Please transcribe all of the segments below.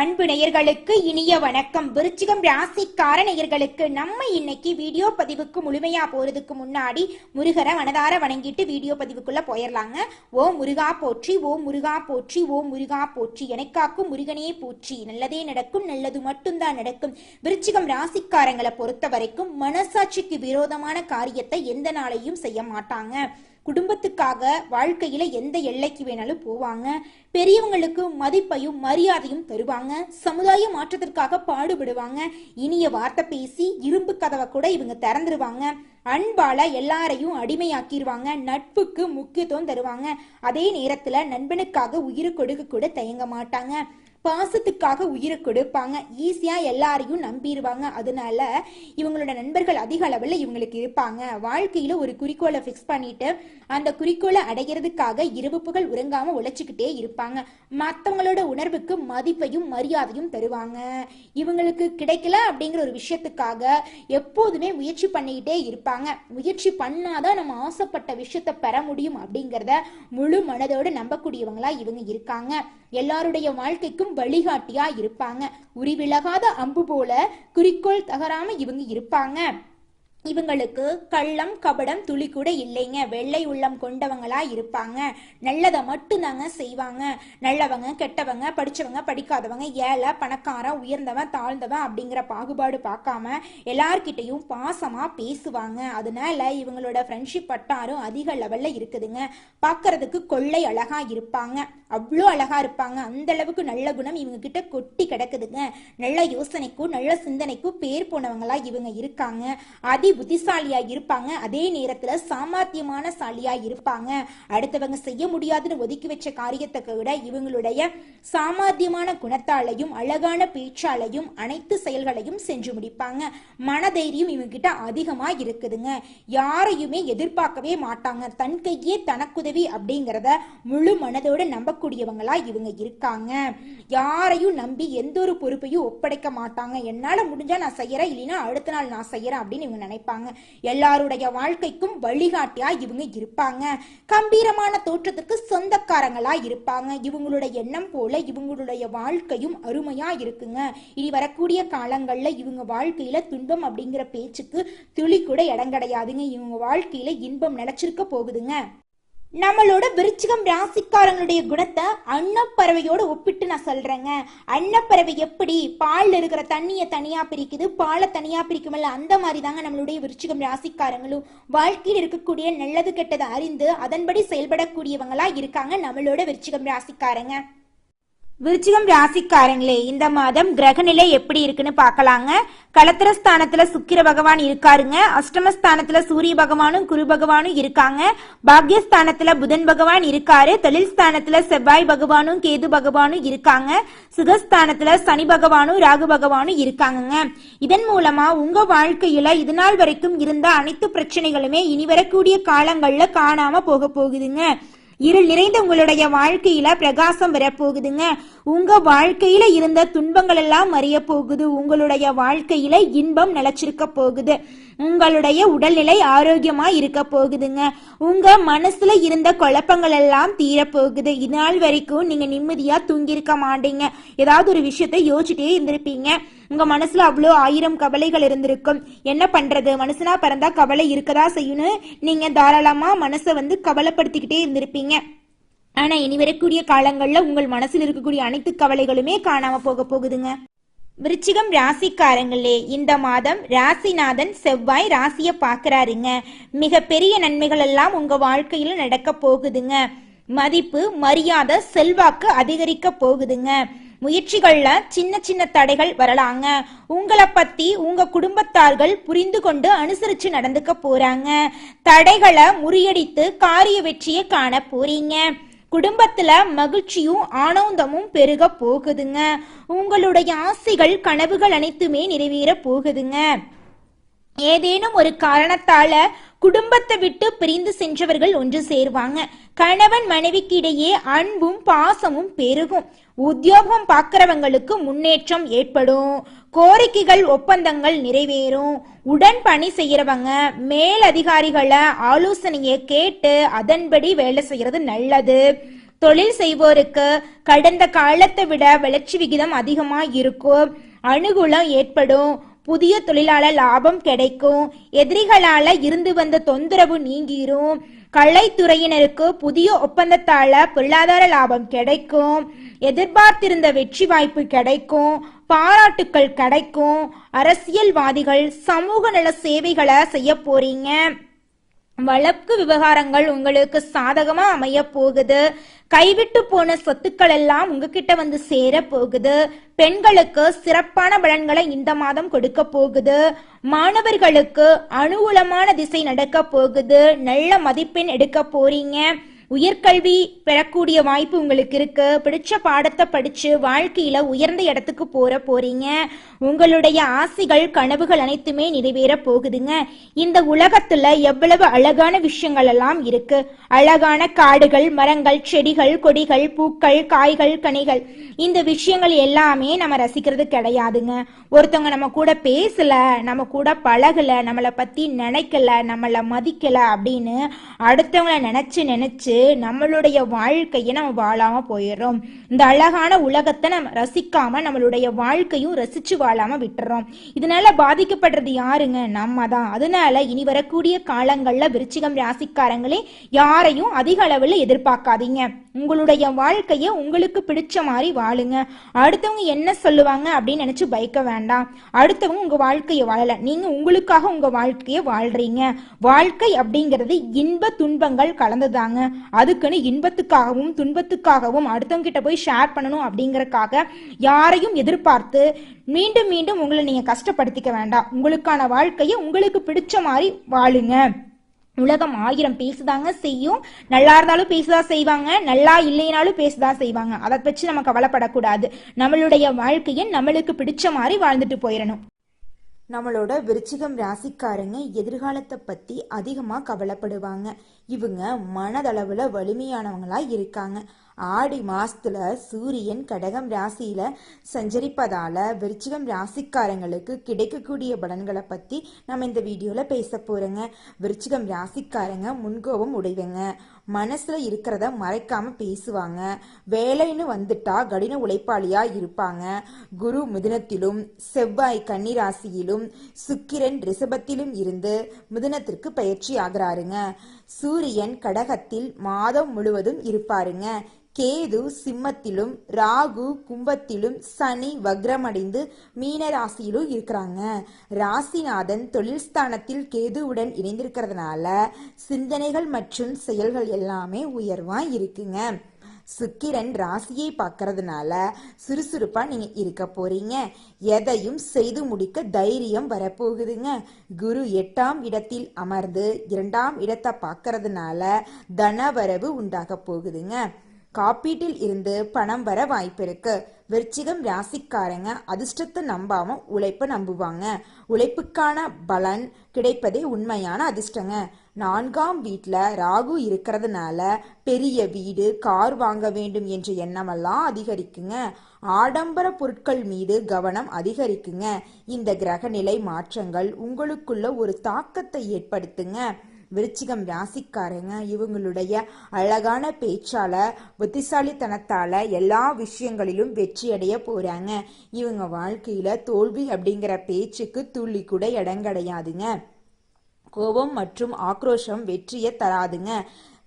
அன்பு நேயர்களுக்கு இனிய வணக்கம். விருச்சிகம் ராசிக்கார நேயர்களுக்கு நம்ம இன்னைக்கு வீடியோ பதிவுக்கு முழுமையா போறதுக்கு முன்னாடி முருகரை மனதார வணங்கிட்டு வீடியோ பதிவுக்குள்ள போயிடலாங்க. ஓ முருகா போற்றி, ஓ முருகா போற்றி, ஓ முருகா போற்றி, எனக்காக்கும் முருகனே போற்றி. நல்லதே நடக்கும், நல்லது மட்டும்தான் நடக்கும். விருச்சிகம் ராசிக்காரங்களை பொறுத்த வரைக்கும் மனசாட்சிக்கு விரோதமான காரியத்தை எந்த நாளையும் செய்ய மாட்டாங்க. குடும்பத்துக்காக வாழ்க்கையில எந்த எல்லைக்கு வேணாலும் போவாங்க. பெரியவங்களுக்கு மதிப்பையும் மரியாதையும் தருவாங்க. சமுதாய மாற்றத்திற்காக பாடுபடுவாங்க. இனிய வார்த்தை பேசி இரும்பு கதவை கூட இவங்க திறந்துருவாங்க. அன்பால எல்லாரையும் அடிமையாக்கிடுவாங்க. நட்புக்கு முக்கியத்துவம் தருவாங்க. அதே நேரத்துல நண்பனுக்காக உயிரை கொடுக்க கூட தயங்க மாட்டாங்க. பாசத்துக்காக உயிரை கொடுப்பாங்க. ஈஸியா எல்லாரையும் நம்பிடுவாங்க. அதனால இவங்களோட நண்பர்கள் அதிக அளவில் இவங்களுக்கு இருப்பாங்க. வாழ்க்கையில ஒரு குறிக்கோளை ஃபிக்ஸ் பண்ணிட்டு அந்த குறிக்கோளை அடைகிறதுக்காக இரவு பகல் உறங்காம உழைச்சிக்கிட்டே இருப்பாங்க. மற்றவங்களோட உணர்வுக்கு மதிப்பையும் மரியாதையும் தருவாங்க. இவங்களுக்கு கிடைக்கல அப்படிங்கிற ஒரு விஷயத்துக்காக எப்போதுமே முயற்சி பண்ணிக்கிட்டே இருப்பாங்க. முயற்சி பண்ணாதான் நம்ம ஆசைப்பட்ட விஷயத்த பெற முடியும் அப்படிங்கிறத முழு மனதோடு நம்பக்கூடியவங்களா இவங்க இருக்காங்க. எல்லாருடைய வாழ்க்கைக்கும் வழிகாட்டியா இருப்பாங்க. உரிவிலகாத அம்பு போல குறிக்கோள் தகராம இவங்க இருப்பாங்க. இவங்களுக்கு கள்ளம் கபடம் துளி கூட இல்லைங்க. வெள்ளை உள்ளம் கொண்டவங்களா இருப்பாங்க. நல்லதை மட்டும் தாங்க செய்வாங்க. நல்லவங்க கெட்டவங்க, படிச்சவங்க படிக்காதவங்க, ஏழை பணக்காரன், உயர்ந்தவன் தாழ்ந்தவன் அப்படிங்கிற பாகுபாடு பார்க்காம எல்லார்கிட்டையும் பாசமா பேசுவாங்க. அதனால இவங்களோட ஃப்ரெண்ட்ஷிப் வட்டாரம் அதிக லெவல்ல இருக்குதுங்க. பார்க்கறதுக்கு கொள்ளை அழகா இருப்பாங்க. அவ்வளோ அழகா இருப்பாங்க. அந்த அளவுக்கு நல்ல குணம் இவங்க கிட்ட கொட்டி கிடக்குதுங்க. நல்ல யோசனைக்கும் நல்ல சிந்தனைக்கும் பேர் போனவங்களா இவங்க இருக்காங்க. அதி புத்திசாலியா இருப்பாங்க. அதே நேரத்துல சாமர்த்தியமான சாலியா இருப்பாங்க. அடுத்தவங்க செய்ய முடியாதுன்னு ஒதுக்கி வச்ச காரியத்தை விட இவங்களுடைய சாமர்த்தியமான குணத்தாலையும் அழகான பேச்சாலையும் அனைத்து செயல்களையும் செஞ்சு முடிப்பாங்க. மனதைரியம் இவங்க கிட்ட அதிகமா இருக்குதுங்க. யாரையுமே எதிர்பார்க்கவே மாட்டாங்க. தன் கையே தனக்குதவி அப்படிங்கிறத முழு மனதோட நம்பக்கூடியவங்களா இவங்க இருக்காங்க. யாரையும் நம்பி எந்த ஒரு பொறுப்பையும் ஒப்படைக்க மாட்டாங்க. என்னால முடிஞ்சா நான் செய்யறேன், இல்லைன்னா அடுத்த நாள் நான் செய்யறேன் அப்படின்னு இவங்க நினைப்பாங்க. எல்லாருடைய வாழ்க்கைக்கும் வழிகாட்டியா இவங்க இருப்பாங்க. கம்பீரமான தோற்றத்துக்கு சொந்தக்காரங்களா இருப்பாங்க. இவங்களுடைய எண்ணம் போல இவங்களுடைய வாழ்க்கையும் அருமையா இருக்குங்க. இனி வரக்கூடிய காலங்கள்ல இவங்க வாழ்க்கையில துன்பம் அப்படிங்கிற பேச்சுக்கு துளி கூட இடம் கிடையாதுங்க. இவங்க வாழ்க்கையில இன்பம் நிலைச்சிருக்க போகுதுங்க. நம்மளோட விருச்சிகம் ராசிக்காரங்களுடைய குணத்தை அன்னப்பறவையோட ஒப்பிட்டு நான் சொல்றேங்க. அன்னப்பறவை எப்படி பால்ல இருக்கிற தண்ணியை தனியா பிரிக்குது, பாலை தனியா பிரிக்குமல்ல, அந்த மாதிரி தாங்க நம்மளுடைய விருச்சிகம் ராசிக்காரங்களும் வாழ்க்கையில் இருக்கக்கூடிய நல்லது கெட்டதை அறிந்து அதன்படி செயல்படக்கூடியவங்களா இருக்காங்க நம்மளோட விருச்சிகம் ராசிக்காரங்க. விருச்சிகம் ராசிக்காரங்களே, இந்த மாதம் கிரகநிலை எப்படி இருக்குன்னு பார்க்கலாங்க. களத்திரஸ்தானத்துல சுக்கிர பகவான் இருக்காருங்க. அஷ்டமஸ்தானத்துல சூரிய பகவானும் குரு பகவானும் இருக்காங்க. பாக்யஸ்தானத்துல புதன் பகவான் இருக்காரு. தொழில் ஸ்தானத்துல செவ்வாய் பகவானும் கேது பகவானும் இருக்காங்க. சுகஸ்தானத்துல சனி பகவானும் ராகு பகவானும் இருக்காங்க. இதன் மூலமா உங்க வாழ்க்கையில இது நாள் வரைக்கும் இருந்த அனைத்து பிரச்சனைகளுமே இனி வரக்கூடிய காலங்கள்ல காணாம போக போகுதுங்க. இருள் நிறைந்த உங்களுடைய வாழ்க்கையில பிரகாசம் வரப்போகுதுங்க. உங்க வாழ்க்கையில இருந்த துன்பங்கள் எல்லாம் மறைய போகுது. உங்களுடைய வாழ்க்கையில இன்பம் நிலைச்சிருக்க போகுது. உங்களுடைய உடல்நிலை ஆரோக்கியமா இருக்க போகுதுங்க. உங்க மனசுல இருந்த குழப்பங்கள் எல்லாம் தீரப்போகுது. இதனால் வரைக்கும் நீங்க நிம்மதியா தூங்கியிருக்க மாட்டீங்க. ஏதாவது ஒரு விஷயத்த யோசிச்சுட்டே இருந்திருப்பீங்க. உங்க மனசுல அவ்வளோ 1000 கவலைகள் இருந்திருக்கும். என்ன பண்றது, மனுஷனா பிறந்தா கவலை இருக்கதா செய்யணும். நீங்க தாராளமா மனசை கவலைப்படுத்திக்கிட்டே இருந்திருப்பீங்க. ஆனா இனி வரக்கூடிய காலங்கள்ல உங்கள் மனசில் இருக்கக்கூடிய அனைத்து கவலைகளுமே காணாம போக போகுதுங்க. விருச்சிகம் ராசிக்காரங்களே, இந்த மாதம் ராசிநாதன் செவ்வாய் ராசிய பாக்குறாருங்க. மிக பெரிய நன்மைகள் எல்லாம் உங்க வாழ்க்கையில நடக்க போகுதுங்க. மதிப்பு மரியாதை செல்வாக்கு அதிகரிக்க போகுதுங்க. முயற்சிகள்ல சின்ன சின்ன தடைகள் வரலாங்க. உங்களை பத்தி உங்க குடும்பத்தார்கள் புரிந்து கொண்டு அனுசரிச்சு நடந்துக்க போறாங்க. தடைகளை முறியடித்து காரிய வெற்றியை காண போறீங்க. குடும்பத்துல மகிழ்ச்சியும் ஆனந்தமும் பெருக போகுதுங்க. உங்களுடைய ஆசைகள் கனவுகள் அனைத்துமே நிறைவேற போகுதுங்க. ஏதேனும் ஒரு காரணத்தால குடும்பத்தை விட்டு பிரிந்து சென்றவர்கள் ஒன்று சேருவாங்க. கணவன் மனைவிக்கு இடையே அன்பும் பாசமும் பெருகும். உத்தியோகம் பார்க்கிறவங்களுக்கு முன்னேற்றம் ஏற்படும். கோரிக்கைகள் ஒப்பந்தங்கள் நிறைவேறும். உடன் பணி செய்யறவங்க மேல் அதிகாரிகளை ஆலோசனையை கேட்டு அதன்படி வேலை செய்யறது நல்லது. தொழில் செய்வோருக்கு கடந்த காலத்தை விட வளர்ச்சி விகிதம் அதிகமா இருக்கும். அனுகூலம் ஏற்படும். புதிய தொழிலாளர் லாபம் கிடைக்கும். எதிரிகளால இருந்து வந்த தொந்தரவு நீங்கிரும். கலைத்துறையினருக்கு புதிய ஒப்பந்தத்தால பொருளாதார லாபம் கிடைக்கும். எதிர்பார்த்திருந்த வெற்றி வாய்ப்பு கிடைக்கும். பாராட்டுக்கள் கிடைக்கும். அரசியல்வாதிகள் சமூக நல சேவைகளை செய்ய போறீங்க. வழக்கு விவகாரங்கள் உங்களுக்கு சாதகமா அமைய போகுது. கைவிட்டு போன சொத்துக்கள் எல்லாம் உங்ககிட்ட வந்து சேர போகுது. பெண்களுக்கு சிறப்பான பலன்களை இந்த மாதம் கொடுக்க போகுது. மாணவர்களுக்கு அனுகூலமான திசை நடக்க போகுது. நல்ல மதிப்பெண் எடுக்க போறீங்க. உயர்கல்வி பெறக்கூடிய வாய்ப்பு உங்களுக்கு இருக்கு. பிடிச்ச பாடத்தை படிச்சு வாழ்க்கையில உயர்ந்த இடத்துக்கு போறீங்க. உங்களுடைய ஆசைகள் கனவுகள் அனைத்துமே நிறைவேற போகுதுங்க. இந்த உலகத்துல எவ்வளவு அழகான விஷயங்கள் எல்லாம் இருக்கு. அழகான காடுகள், மரங்கள், செடிகள், கொடிகள், பூக்கள், காய்கள், கனிகள், இந்த விஷயங்கள் எல்லாமே நம்ம ரசிக்கிறது கிடையாதுங்க. ஒருத்தவங்க நம்ம கூட பேசல, நம்ம கூட பழகல, நம்மளை பத்தி நினைக்கல, நம்மளை மதிக்கல அப்படின்னு அடுத்தவங்களை நினைச்சு நம்மளுடைய வாழ்க்கையை நம்ம வாழாம போயிடுறோம். இந்த அழகான உலகத்தை நம்ம ரசிக்காம நம்மளுடைய வாழ்க்கையும் ரசிச்சு வாழாம விட்டுறோம். இதனால பாதிக்கப்படுறது யாருங்க? நம்ம தான். அதனால இனி வரக்கூடிய காலங்கள்ல விருச்சிகம் ராசிக்காரங்களே யாரையும் அதிக அளவுல எதிர்பார்க்காதீங்க. உங்களுடைய வாழ்க்கைய உங்களுக்கு பிடிச்ச மாதிரி வாழுங்க. அடுத்தவங்க என்ன சொல்லுவாங்க அப்படின்னு நினைச்சு பயக்க வேண்டாம். அடுத்தவங்க உங்க வாழ்க்கைய வாழல, நீங்க உங்களுக்காக உங்க வாழ்க்கைய வாழ்றீங்க. வாழ்க்கை அப்படிங்கிறது இன்ப துன்பங்கள் கலந்துதாங்க. அதுக்குன்னு இன்பத்துக்காகவும் துன்பத்துக்காகவும் அடுத்தவங்க கிட்ட போய் ஷேர் பண்ணணும் அப்படிங்கறக்காக யாரையும் எதிர்பார்த்து மீண்டும் மீண்டும் உங்களை நீங்க கஷ்டப்படுத்திக்க வேண்டாம். உங்களுக்கான வாழ்க்கைய உங்களுக்கு பிடிச்ச மாதிரி வாழுங்க. உலகம் 1000 பேசுதாங்க செய்யும். நல்லா இருந்தாலும் பேசுதான் செய்வாங்க, நல்லா இல்லைனாலும் பேசுதான் செய்வாங்க. அதை வச்சு நம்ம கவலைப்படக்கூடாது. நம்மளுடைய வாழ்க்கையை நம்மளுக்கு பிடிச்ச மாதிரி வாழ்ந்துட்டு போயிடணும். நம்மளோட விருச்சிகம் ராசிக்காரங்க எதிர்காலத்தை பத்தி அதிகமா கவலைப்படுவாங்க. இவங்க மனதளவுல வலிமையானவங்களா இருக்காங்க. ஆடி மாசத்துல சூரியன் கடகம் ராசியில சஞ்சரிப்பதால விருச்சிகம் ராசிக்காரங்களுக்கு கிடைக்கக்கூடிய பலன்களை பத்தி நம்ம இந்த வீடியோல பேச போறோங்க. விருச்சிகம் ராசிக்காரங்க முன்கோபம் உடையவங்க. மனசுல இருக்கிறத மறைக்காம பேசுவாங்க. வேலைன்னு வந்துட்டா கடின உழைப்பாளியா இருப்பாங்க. குரு மிதுனத்திலும் செவ்வாய் கன்னி ராசியிலும் சுக்கிரன் ரிஷபத்திலும் இருந்து மிதுனத்திற்கு பயிற்சி ஆகிறாருங்க. சூரியன் கடகத்தில் மாதம் முழுவதும் இருப்பாருங்க. கேது சிம்மத்திலும் ராகு கும்பத்திலும் சனி வக்ரமடைந்து மீன ராசியிலும் இருக்கிறாங்க. ராசிநாதன் தொழில் ஸ்தானத்தில் கேதுவுடன் இணைந்திருக்கிறதுனால சிந்தனைகள் மற்றும் செயல்கள் எல்லாமே உயர்வா இருக்குங்க. சுக்கிரன் ராசியை பார்க்கறதுனால சுறுசுறுப்பா நீங்க இருக்க போறீங்க. எதையும் செய்து முடிக்க தைரியம் வரப்போகுதுங்க. குரு 8ஆம் இடத்தில் அமர்ந்து 2ஆம் இடத்தை பார்க்கறதுனால தனவரவு உண்டாக போகுதுங்க. காப்பீட்டில் இருந்து பணம் வர வாய்ப்பு இருக்கு. விருச்சிகம் ராசிக்காரங்க அதிர்ஷ்டத்தை நம்பாம உழைப்ப நம்புவாங்க. உழைப்புக்கான பலன் கிடைப்பதே உண்மையான அதிர்ஷ்டங்க. 4ஆம் வீட்டுல ராகு இருக்கிறதுனால பெரிய வீடு, கார் வாங்க வேண்டும் என்ற எண்ணமெல்லாம் அதிகரிக்குங்க. ஆடம்பர பொருட்கள் மீது கவனம் அதிகரிக்குங்க. இந்த கிரக நிலை மாற்றங்கள் உங்களுக்குள்ள ஒரு தாக்கத்தை ஏற்படுத்துங்க. விருச்சிகம் ராசிக்காரங்க இவங்களுடைய அழகான பேச்சால புத்திசாலித்தனத்தால எல்லா விஷயங்களிலும் வெற்றி அடைய போறாங்க. இவங்க வாழ்க்கையில தோல்வி அப்படிங்கிற பேச்சுக்கு துள்ளி கூட இடம் கிடையாதுங்க. கோபம் மற்றும் ஆக்ரோஷம் வெற்றியை தராதுங்க.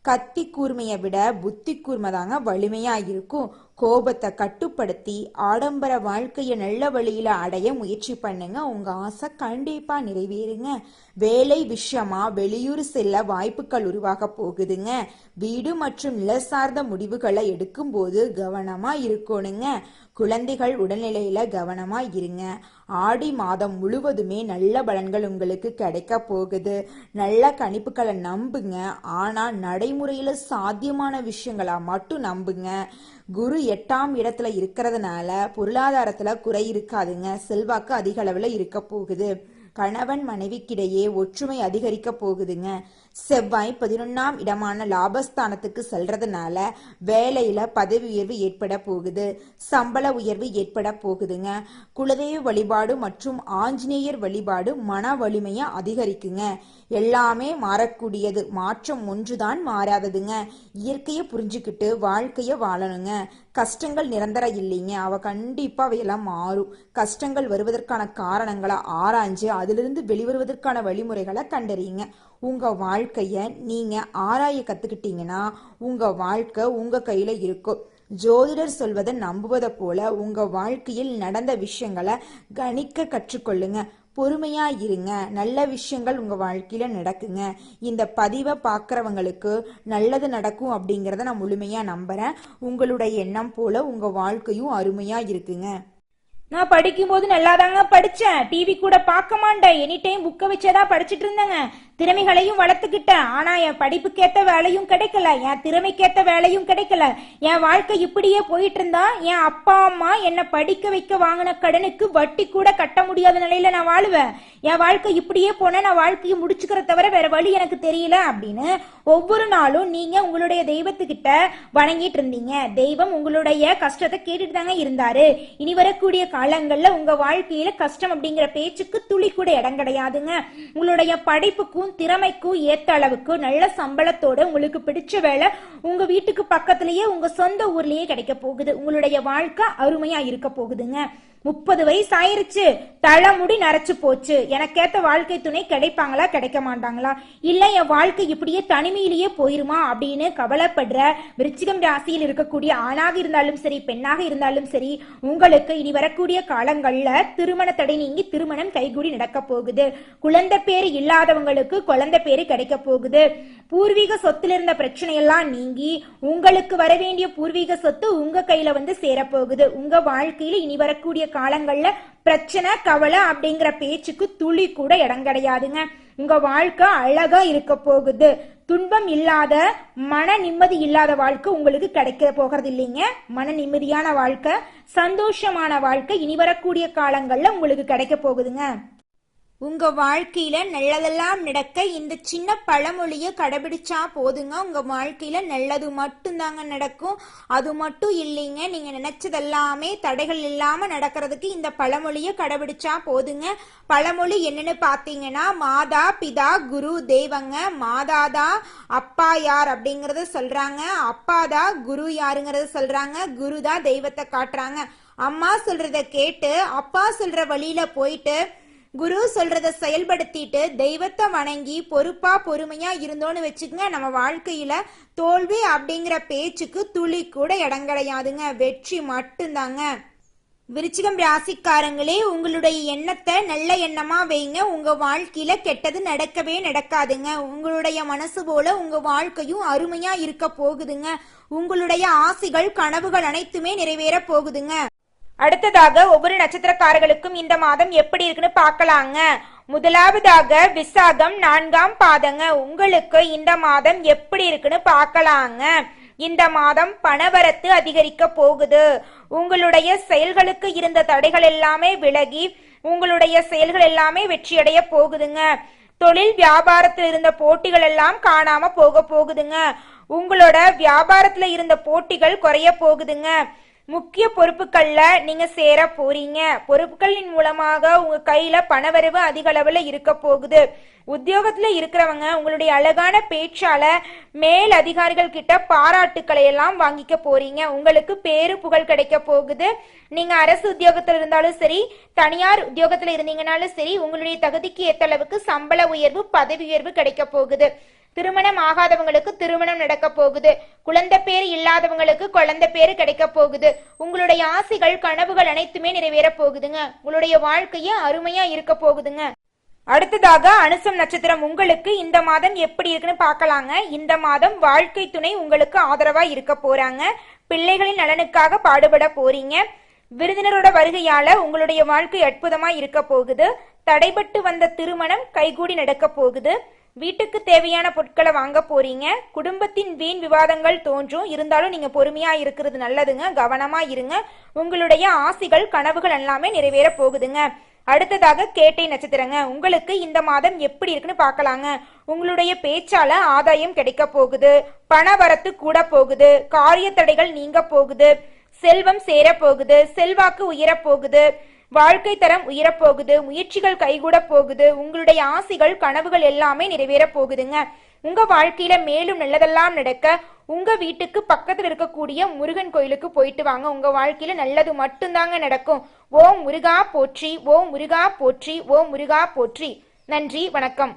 கத்தி கூர்மையை விட புத்தி கூர்மைதாங்க வலிமையா இருக்கும். கோபத்தை கட்டுப்படுத்தி ஆடம்பர வாழ்க்கையை நல்ல வழியில அடைய முயற்சி பண்ணுங்க. உங்க ஆசை கண்டிப்பா நிறைவேறுங்க. வேலை விஷயமா வெளியூர் செல்ல வாய்ப்புகள் உருவாக போகுதுங்க. வீடு மற்றும் நில சார்ந்த முடிவுகளை எடுக்கும் போது கவனமா இருக்கணுங்க. குழந்தைகள் உடல்நிலையில கவனமா இருங்க. ஆடி மாதம் முழுவதுமே நல்ல பலன்கள் உங்களுக்கு கிடைக்க போகுது. நல்ல கணிப்புகளை நம்புங்க. ஆனா நடைமுறையில சாத்தியமான விஷயங்களா மட்டும் நம்புங்க. குரு 8ஆம் இடத்துல இருக்கிறதுனால பொருளாதாரத்துல குறை இருக்காதுங்க. செல்வாக்கு அதிக அளவுல இருக்க போகுது. கணவன் மனைவிக்கிடையே ஒற்றுமை அதிகரிக்க போகுதுங்க. செவ்வாய் 11ஆம் இடமான லாபஸ்தானத்துக்கு செல்றதுனால வேலையில பதவி உயர்வு ஏற்பட போகுது, சம்பள உயர்வு ஏற்பட போகுதுங்க. குலதெய்வ வழிபாடு மற்றும் ஆஞ்சநேயர் வழிபாடு மன வலிமையை அதிகரிக்குங்க. எல்லாமே மாறக்கூடியது, மாற்றம் ஒன்றுதான் மாறாததுங்க. இயற்கையை புரிஞ்சுக்கிட்டு வாழ்க்கைய வாழணுங்க. கஷ்டங்கள் நிரந்தரம் இல்லைங்க, கண்டிப்பா அவையெல்லாம் மாறும். கஷ்டங்கள் வருவதற்கான காரணங்களை ஆராய்ஞ்சு அதிலிருந்து வெளிவருவதற்கான வழிமுறைகளை கண்டறியுங்க. உங்க வாழ்க்கைய நீங்க ஆராய கத்துக்கிட்டீங்கன்னா உங்க வாழ்க்கை உங்க கையில இருக்கும். ஜோதிடர் சொல்வதை நம்புவதை போல உங்க வாழ்க்கையில் நடந்த விஷயங்களை கணிக்க கற்றுக்கொள்ளுங்க. பொறுமையா இருங்க, நல்ல விஷயங்கள் உங்க வாழ்க்கையில நடக்குங்க. இந்த பதிவை பார்க்கறவங்களுக்கு நல்லது நடக்கும் அப்படிங்கறத நான் முழுமையா நம்புறேன். உங்களுடைய எண்ணம் போல உங்க வாழ்க்கையும் அருமையா இருக்குங்க. நான் படிக்கும்போது நல்லாதாங்க படிச்சேன். டிவி கூட பார்க்க மாட்டேன். எனி டைம் புக்கை வச்சேதான் படிச்சுட்டு இருந்தேங்க. திறமைகளையும் வளர்த்துக்கிட்டேன். ஆனா என் படிப்புக்கேத்த வேலையும் கிடைக்கல, என் திறமைக்கேத்த வேலையும் கிடைக்கல. என் வாழ்க்கை இப்படியே போயிட்டு இருந்தா என் அப்பா அம்மா என்னை படிக்க வைக்க வாங்கின கடனுக்கு வட்டி கூட கட்ட முடியாத நிலையில நான் வாழுவேன். என் வாழ்க்கை இப்படியே போன நான் வாழ்க்கையை முடிச்சுக்கிற தவிர வேற வழி எனக்கு தெரியல அப்படின்னு ஒவ்வொரு நாளும் நீங்க உங்களுடைய தெய்வத்துக்கிட்ட வணங்கிட்டு இருந்தீங்க. தெய்வம் உங்களுடைய கஷ்டத்தை கேட்டுட்டு தாங்க இருந்தாரு. இனி வரக்கூடிய காலங்கள்ல உங்க வாழ்க்கையில கஷ்டம் அப்படிங்கிற பேச்சுக்கு துளி கூட இடம் கிடையாதுங்க. உங்களுடைய படிப்புக்கும் திறமைக்கும் ஏத்த அளவுக்கு நல்ல சம்பளத்தோட உங்களுக்கு பிடிச்ச வேலை உங்க வீட்டுக்கு பக்கத்திலேயே உங்க சொந்த ஊர்லயே கிடைக்க போகுது. உங்களுடைய வாழ்க்கை அருமையா இருக்க போகுதுங்க. 30 வயசு ஆயிருச்சு, தலைமுடி நரைச்சு போச்சு, எனக்கேத்த வாழ்க்கை துணை கிடைப்பாங்களா கிடைக்க மாட்டாங்களா, இல்ல என் வாழ்க்கை இப்படியே தனிமையிலேயே போயிருமா அப்படின்னு கவலைப்படுற விருச்சிகம் ராசியில் இருக்கக்கூடிய ஆணாக இருந்தாலும் சரி பெண்ணாக இருந்தாலும் சரி, உங்களுக்கு இனி வரக்கூடிய காலங்கள்ல திருமண தடை நீங்கி திருமணம் கைகூடி நடக்க போகுது. குழந்தை பேரு இல்லாதவங்களுக்கு குழந்தை பேரு கிடைக்க போகுது. பூர்வீக சொத்துல இருந்த பிரச்சனையெல்லாம் நீங்கி உங்களுக்கு வர வேண்டிய பூர்வீக சொத்து உங்க கையில வந்து சேரப்போகுது. உங்க வாழ்க்கையில இனி வரக்கூடிய காலங்கள்ல பிரச்சனை கவலை அப்படிங்கிற பேச்சுக்கு துளி கூட இடம் கிடையாதுங்க. உங்க வாழ்க்கை அழகா இருக்க போகுது. துன்பம் இல்லாத மன நிம்மதி இல்லாத வாழ்க்கை உங்களுக்கு கிடைக்க போகிறது இல்லைங்க. மன நிம்மதியான வாழ்க்கை, சந்தோஷமான வாழ்க்கை இனி வரக்கூடிய காலங்கள்ல உங்களுக்கு கிடைக்க போகுதுங்க. உங்க வாழ்க்கையில நல்லதெல்லாம் நடக்க இந்த சின்ன பழமொழிய கடைபிடிச்சா போதுங்க. உங்க வாழ்க்கையில நல்லது மட்டும்தாங்க நடக்கும். அது மட்டும் இல்லைங்க, நீங்க நினைச்சதெல்லாமே தடைகள் இல்லாம நடக்கிறதுக்கு இந்த பழமொழிய கடைபிடிச்சா போதுங்க. பழமொழி என்னன்னு பாத்தீங்கன்னா, மாதா பிதா குரு தெய்வங்க. மாதாதா அப்பா யார் அப்படிங்கறத சொல்றாங்க, அப்பாதா குரு யாருங்கிறத சொல்றாங்க, குருதா தெய்வத்தை காட்டுறாங்க. அம்மா சொல்றத கேட்டு அப்பா சொல்ற வழியில போயிட்டு குரு சொல்றத செயல்படுத்திட்டு தெய்வத்தை வணங்கி பொறுப்பா பொறுமையா இருந்தோன்னு வச்சுக்கங்க, நம்ம வாழ்க்கையில தோல்வி அப்படிங்கிற பேச்சுக்கு துளி கூட இடம் கிடையாதுங்க. வெற்றி மட்டும்தாங்க. விருச்சிகம் ராசிக்காரங்களே, உங்களுடைய எண்ணத்தை நல்ல எண்ணமா வைங்க. உங்க வாழ்க்கையில கெட்டது நடக்கவே நடக்காதுங்க. உங்களுடைய மனசு போல உங்க வாழ்க்கையும் அருமையா இருக்க போகுதுங்க. உங்களுடைய ஆசைகள் கனவுகள் அனைத்துமே நிறைவேற போகுதுங்க. அடுத்ததாக ஒவ்வொரு நட்சத்திரக்காரர்களுக்கும் இந்த மாதம் எப்படி இருக்குன்னு பார்க்கலாங்க. முதலாவதாக விசாகம் 4ஆம் பாதங்க. உங்களுக்கு இந்த மாதம் எப்படி இருக்குன்னு பார்க்கலாங்க. இந்த மாதம் பணவரத்து அதிகரிக்க போகுது. உங்களுடைய செயல்களுக்கு இருந்த தடைகள் எல்லாமே விலகி உங்களுடைய செயல்கள் எல்லாமே வெற்றியடைய போகுதுங்க. தொழில் வியாபாரத்தில் இருந்த போட்டிகள் எல்லாம் காணாம போக போகுதுங்க. உங்களோட வியாபாரத்துல இருந்த போட்டிகள் குறைய போகுதுங்க. முக்கிய பொறுப்புகள்ல நீங்க சேர போறீங்க. பொறுப்புகளின் மூலமாக உங்க கையில பணவரவு அதிக அளவுல இருக்க போகுது. உத்தியோகத்துல இருக்கிறவங்க உங்களுடைய அழகான பேச்சால மேல் அதிகாரிகள் கிட்ட பாராட்டுக்களை எல்லாம் வாங்கிக்க போறீங்க. உங்களுக்கு பேரு புகழ் கிடைக்க போகுது. நீங்க அரசு உத்தியோகத்துல இருந்தாலும் சரி, தனியார் உத்தியோகத்துல இருந்தீங்கனாலும் சரி, உங்களுடைய தகுதிக்கு ஏற்ற அளவுக்கு சம்பள உயர்வு பதவி உயர்வு கிடைக்க போகுது. திருமணம் ஆகாதவங்களுக்கு திருமணம் நடக்க போகுது. குழந்தை பேரு இல்லாதவங்களுக்கு குழந்தை பேரு கிடைக்க போகுது. உங்களுடைய ஆசைகள் கனவுகள் அனைத்துமே நிறைவேற போகுதுங்க. உங்களுடைய வாழ்க்கைய அருமையா இருக்க போகுதுங்க. அடுத்ததாக அனுசம் நட்சத்திரம். உங்களுக்கு இந்த மாதம் எப்படி இருக்குன்னு பார்க்கலாங்க. இந்த மாதம் வாழ்க்கை துணை உங்களுக்கு ஆதரவா இருக்க போறாங்க. பிள்ளைகளின் நலனுக்காக பாடுபட போறீங்க. விருந்தினரோட வருகையால உங்களுடைய வாழ்க்கை அற்புதமா இருக்க போகுது. தடைபட்டு வந்த திருமணம் கைகூடி நடக்க போகுது. வீட்டுக்கு தேவையான பொருட்களை வாங்க போறீங்க. குடும்பத்தின் வீண் விவாதங்கள் தோன்றும், இருந்தாலும் நீங்க பொறுமையா இருக்கிறது நல்லதுங்க. கவனமா இருங்க. உங்களுடைய ஆசைகள் கனவுகள் எல்லாமே நிறைவேற போகுதுங்க. அடுத்ததாக கேட்டை நட்சத்திரங்க. உங்களுக்கு இந்த மாதம் எப்படி இருக்குன்னு பார்க்கலாங்க. உங்களுடைய பேச்சால ஆதாயம் கிடைக்க போகுது, பண வரத்து கூட போகுது, காரிய தடைகள் நீங்க போகுது, செல்வம் சேர போகுது, செல்வாக்கு உயர போகுது, வாழ்க்கை தரம் உயரப்போகுது, முயற்சிகள் கைகூட போகுது, உங்களுடைய ஆசைகள் கனவுகள் எல்லாமே நிறைவேற போகுதுங்க. உங்க வாழ்க்கையில மேலும் நல்லதெல்லாம் நடக்க உங்க வீட்டுக்கு பக்கத்துல இருக்கக்கூடிய முருகன் கோயிலுக்கு போயிட்டு வாங்க. உங்க வாழ்க்கையில நல்லது மட்டும்தாங்க நடக்கும். ஓம் முருகா போற்றி, ஓம் முருகா போற்றி, ஓம் முருகா போற்றி. நன்றி, வணக்கம்.